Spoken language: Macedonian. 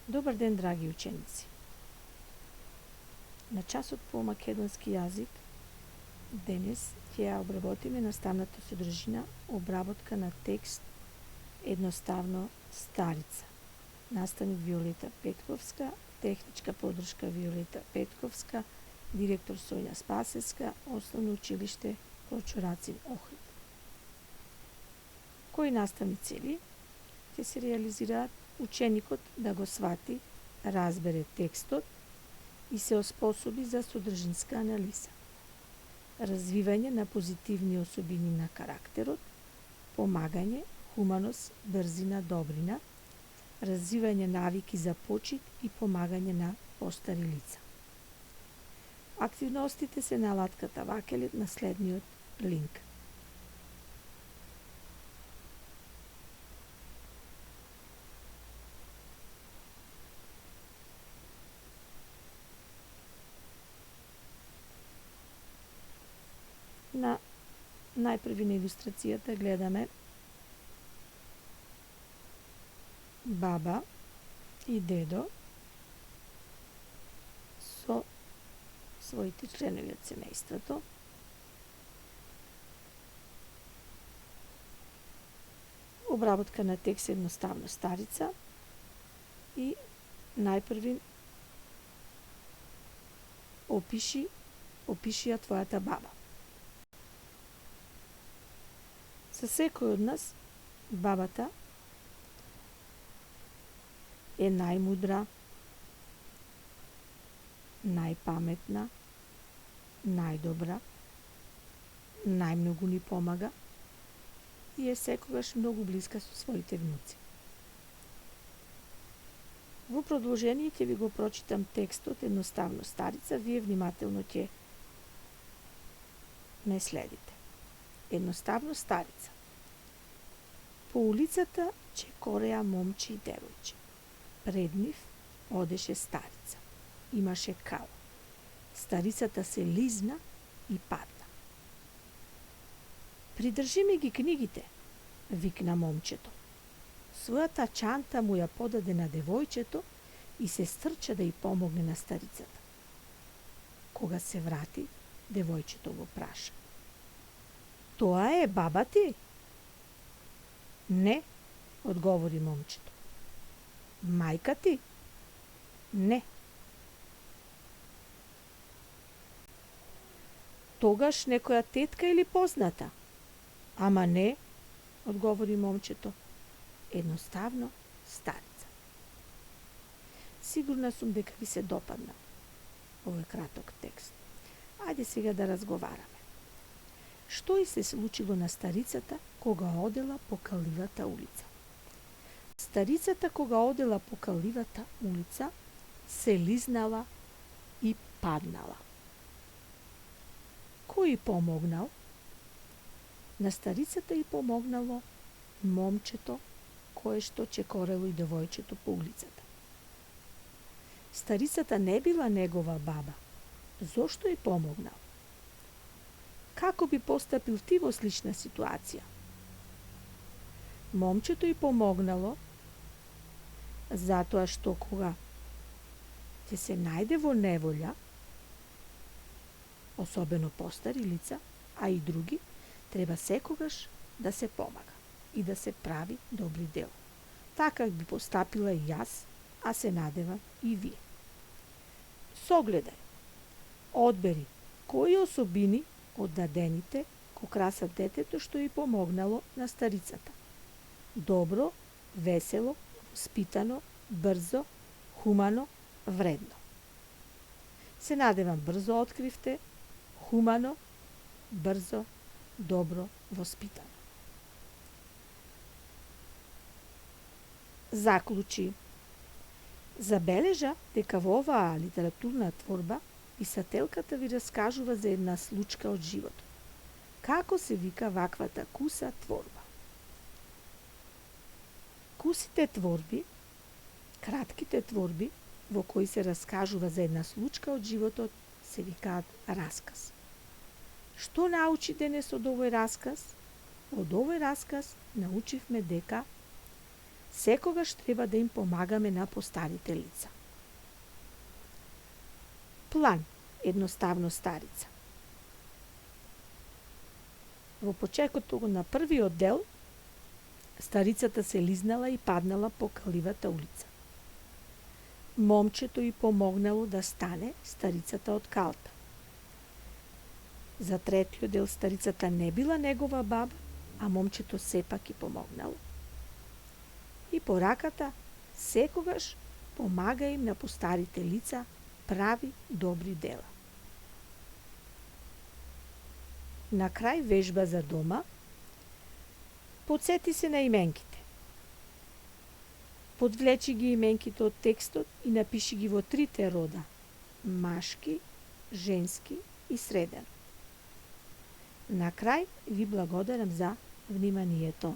Добар ден, драги ученици! На часот по македонски јазик денес ќе ја обработиме наставната содржина обработка на текст едноставно Старица. Наставник Виолета Петковска, техничка подршка Виолета Петковска, директор Соња Спасевска, Основно училиште Прочурацин Охрид. Кои наставни цели ќе се реализираат? Ученикот да го свати, разбере текстот и се оспособи за содржинска анализа. Развивање на позитивни особини на карактерот, помагање, хуманост, брзина, добрина, развивање навики за почит и помагање на постари лица. Активностите се на алатката Вакелет на следниот линк. На најпрви на илустрацијата гледаме баба и дедо со своите членови од семејството. Обработка на текст едноставно Старица и најпрви опиши ја твојата баба. За секој од нас бабата е најмудра, најпаметна, најдобра, најмногу ни помага и е секогаш многу блиска со своите внуци. Во продолжение ќе ви го прочитам текстот едноставно Старица, вие внимателно ќе ме следите. Едноставно Старица. По улицата чекореа момче и девојче. Пред нив одеше Старица. Имаше кала. Старицата се лизна и падна. Придржи ми ги книгите, викна момчето. Својата чанта му ја подаде на девојчето и се стрча да ја помогне на старицата. Кога се врати, девојчето го праша. Тоа е баба ти? Не, одговори момчето. Мајка ти? Не. Тогаш некоја тетка или позната? Ама не, одговори момчето. Едноставно Старица. Сигурна сум дека ви се допадна овој краток текст. Ајде сега да разговараме. Што и се случило на старицата кога одела по каливата улица? Старицата кога одела по каливата улица се лизнала и паднала. Кој помогнал? На старицата и помогнало момчето кое што чекорело и девојчето по улицата. Старицата не била негова баба. Зошто и помогнал? Како би постапил ти во слична ситуација? Момчето и помогнало затоа што кога ќе се најде во неволја, особено постари лица, а и други, треба секогаш да се помага и да се прави добри дела. Така би постапила и јас, а се надевам и вие. Согледај, одбери кои особини од дадените го красат детето што и помогнало на старицата. Добро, весело, воспитано, брзо, хумано, вредно. Се надевам брзо откривте, хумано, брзо, добро, воспитано. Заклучи. Забележа дека во оваа литературна творба писателката ви раскажува за една случка од животот. Како се вика ваквата куса творба? Кусите творби, кратките творби во кои се раскажува за една случка од животот, се викаат расказ. Што научи денес од овој расказ? Од овој расказ научивме дека Секогаш треба да им помагаме на постарите лица. План, едноставно старица. Во почекото на првиот дел, старицата се лизнала и паднала по каливата улица. Момчето ѝ помогнало да стане, старицата од калта. За третиот дел старицата не била негова баба, а момчето сепак и помогнало. И пораката секогаш помага им на постарите лица, прави добри дела. На крај вежба за дома. Подсети се на именките. Подвлечи ги именките од текстот и напиши ги во трите рода: машки, женски и среден. На крај ви благодарам за вниманието.